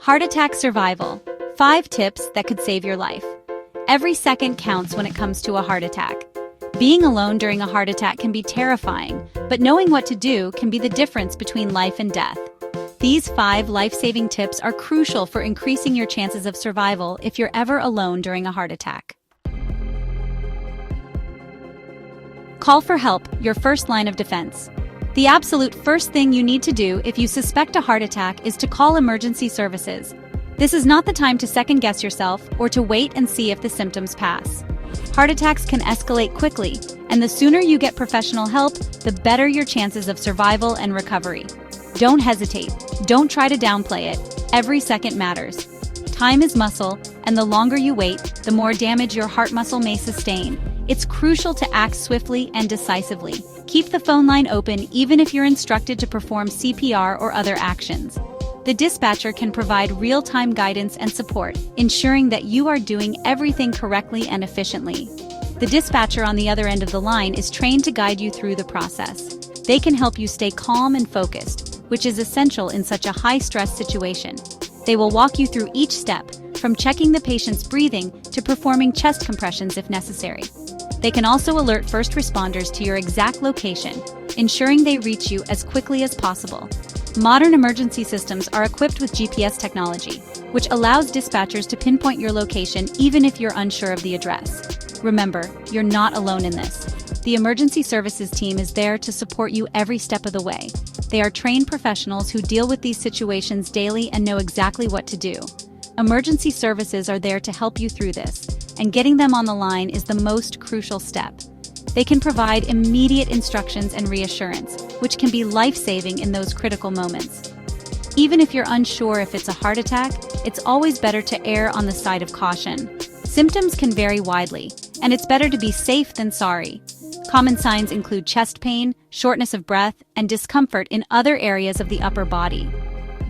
Heart attack survival. 5 tips that could save your life. Every second counts when it comes to a heart attack. Being alone during a heart attack can be terrifying, but knowing what to do can be the difference between life and death. These 5 life-saving tips are crucial for increasing your chances of survival if you're ever alone during a heart attack. Call for help, your first line of defense. The absolute first thing you need to do if you suspect a heart attack is to call emergency services. This is not the time to second-guess yourself or to wait and see if the symptoms pass. Heart attacks can escalate quickly, and the sooner you get professional help, the better your chances of survival and recovery. Don't hesitate. Don't try to downplay it. Every second matters. Time is muscle, and the longer you wait, the more damage your heart muscle may sustain. It's crucial to act swiftly and decisively. Keep the phone line open even if you're instructed to perform CPR or other actions. The dispatcher can provide real-time guidance and support, ensuring that you are doing everything correctly and efficiently. The dispatcher on the other end of the line is trained to guide you through the process. They can help you stay calm and focused, which is essential in such a high-stress situation. They will walk you through each step, from checking the patient's breathing to performing chest compressions if necessary. They can also alert first responders to your exact location, ensuring they reach you as quickly as possible. Modern emergency systems are equipped with GPS technology, which allows dispatchers to pinpoint your location even if you're unsure of the address. Remember, you're not alone in this. The emergency services team is there to support you every step of the way. They are trained professionals who deal with these situations daily and know exactly what to do. Emergency services are there to help you through this, and getting them on the line is the most crucial step. They can provide immediate instructions and reassurance, which can be life-saving in those critical moments. Even if you're unsure if it's a heart attack, it's always better to err on the side of caution. Symptoms can vary widely, and it's better to be safe than sorry. Common signs include chest pain, shortness of breath, and discomfort in other areas of the upper body.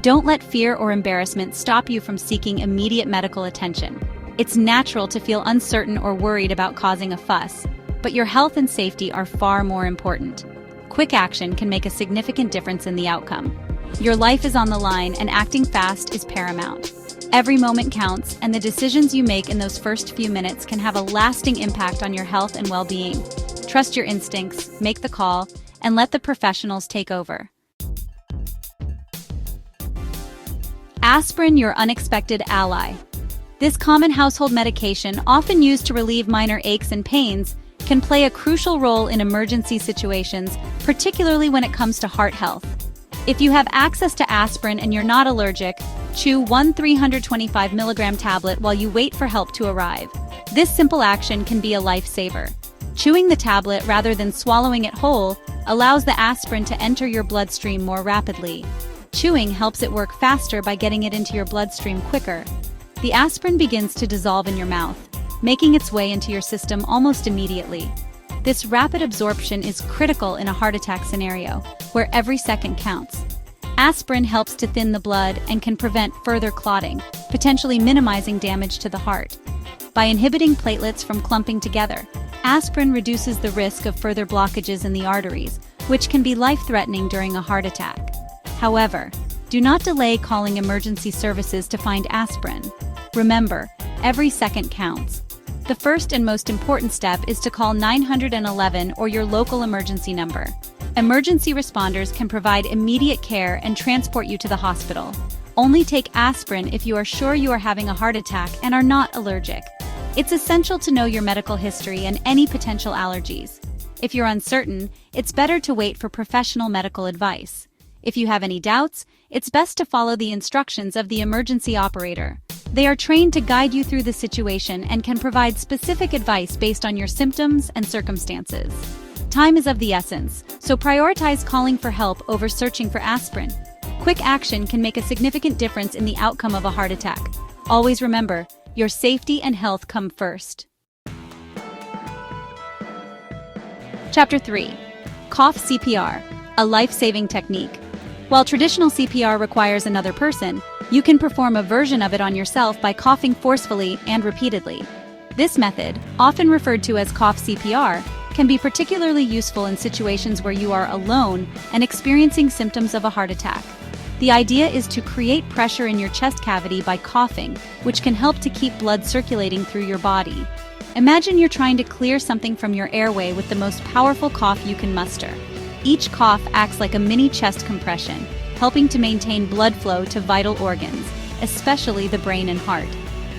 Don't let fear or embarrassment stop you from seeking immediate medical attention. It's natural to feel uncertain or worried about causing a fuss, but your health and safety are far more important. Quick action can make a significant difference in the outcome. Your life is on the line, and acting fast is paramount. Every moment counts, and the decisions you make in those first few minutes can have a lasting impact on your health and well-being. Trust your instincts, make the call, and let the professionals take over. Aspirin, your unexpected ally. This common household medication, often used to relieve minor aches and pains, can play a crucial role in emergency situations, particularly when it comes to heart health. If you have access to aspirin and you're not allergic, chew one 325 mg tablet while you wait for help to arrive. This simple action can be a lifesaver. Chewing the tablet rather than swallowing it whole allows the aspirin to enter your bloodstream more rapidly. Chewing helps it work faster by getting it into your bloodstream quicker. The aspirin begins to dissolve in your mouth, making its way into your system almost immediately. This rapid absorption is critical in a heart attack scenario, where every second counts. Aspirin helps to thin the blood and can prevent further clotting, potentially minimizing damage to the heart. By inhibiting platelets from clumping together, aspirin reduces the risk of further blockages in the arteries, which can be life-threatening during a heart attack. However, do not delay calling emergency services to find aspirin. Remember, every second counts. The first and most important step is to call 911 or your local emergency number. Emergency responders can provide immediate care and transport you to the hospital. Only take aspirin if you are sure you are having a heart attack and are not allergic. It's essential to know your medical history and any potential allergies. If you're uncertain, it's better to wait for professional medical advice. If you have any doubts, it's best to follow the instructions of the emergency operator. They are trained to guide you through the situation and can provide specific advice based on your symptoms and circumstances. Time is of the essence, so prioritize calling for help over searching for aspirin. Quick action can make a significant difference in the outcome of a heart attack. Always remember, your safety and health come first. Chapter 3. Cough CPR, a life-saving technique. While traditional CPR requires another person, you can perform a version of it on yourself by coughing forcefully and repeatedly. This method, often referred to as cough CPR, can be particularly useful in situations where you are alone and experiencing symptoms of a heart attack. The idea is to create pressure in your chest cavity by coughing, which can help to keep blood circulating through your body. Imagine you're trying to clear something from your airway with the most powerful cough you can muster. Each cough acts like a mini chest compression, helping to maintain blood flow to vital organs, especially the brain and heart.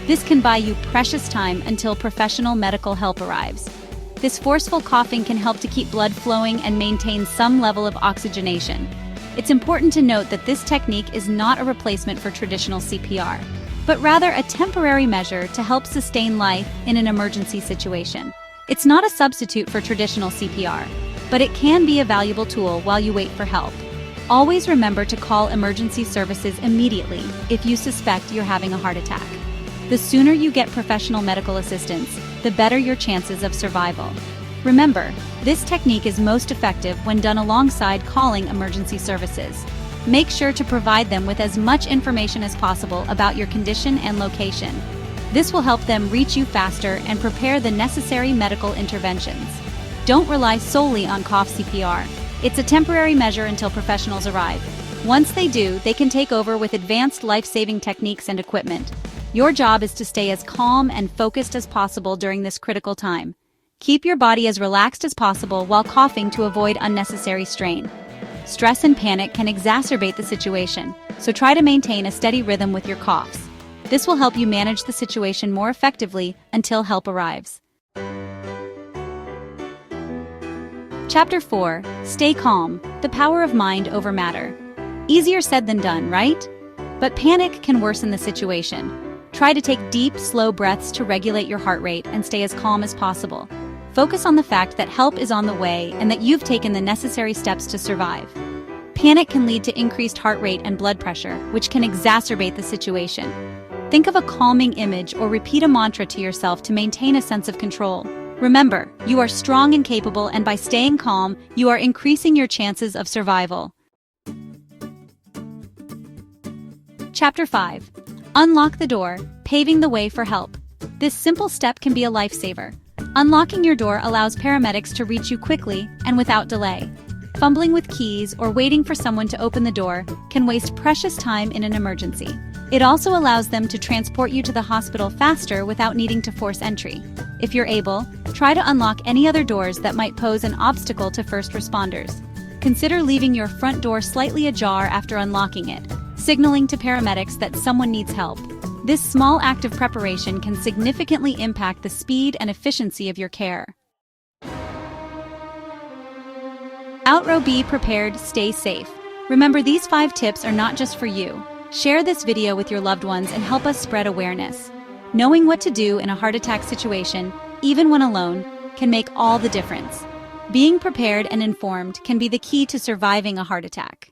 This can buy you precious time until professional medical help arrives. This forceful coughing can help to keep blood flowing and maintain some level of oxygenation. It's important to note that this technique is not a replacement for traditional CPR, but rather a temporary measure to help sustain life in an emergency situation. It's not a substitute for traditional CPR, but it can be a valuable tool while you wait for help. Always remember to call emergency services immediately if you suspect you're having a heart attack. The sooner you get professional medical assistance, the better your chances of survival. Remember, this technique is most effective when done alongside calling emergency services. Make sure to provide them with as much information as possible about your condition and location. This will help them reach you faster and prepare the necessary medical interventions. Don't rely solely on cough CPR. It's a temporary measure until professionals arrive. Once they do, they can take over with advanced life-saving techniques and equipment. Your job is to stay as calm and focused as possible during this critical time. Keep your body as relaxed as possible while coughing to avoid unnecessary strain. Stress and panic can exacerbate the situation, so try to maintain a steady rhythm with your coughs. This will help you manage the situation more effectively until help arrives. Chapter 4. Stay calm, the power of mind over matter. Easier said than done, right? But panic can worsen the situation. Try to take deep, slow breaths to regulate your heart rate and stay as calm as possible. Focus on the fact that help is on the way and that you've taken the necessary steps to survive. Panic can lead to increased heart rate and blood pressure, which can exacerbate the situation. Think of a calming image or repeat a mantra to yourself to maintain a sense of control. Remember, you are strong and capable, and by staying calm, you are increasing your chances of survival. Chapter 5. Unlock the door, paving the way for help. This simple step can be a lifesaver. Unlocking your door allows paramedics to reach you quickly and without delay. Fumbling with keys or waiting for someone to open the door can waste precious time in an emergency. It also allows them to transport you to the hospital faster without needing to force entry. If you're able, try to unlock any other doors that might pose an obstacle to first responders. Consider leaving your front door slightly ajar after unlocking it, signaling to paramedics that someone needs help. This small act of preparation can significantly impact the speed and efficiency of your care. Outrow, be prepared, stay safe. Remember, these 5 tips are not just for you. Share this video with your loved ones and help us spread awareness. Knowing what to do in a heart attack situation, even when alone, can make all the difference. Being prepared and informed can be the key to surviving a heart attack.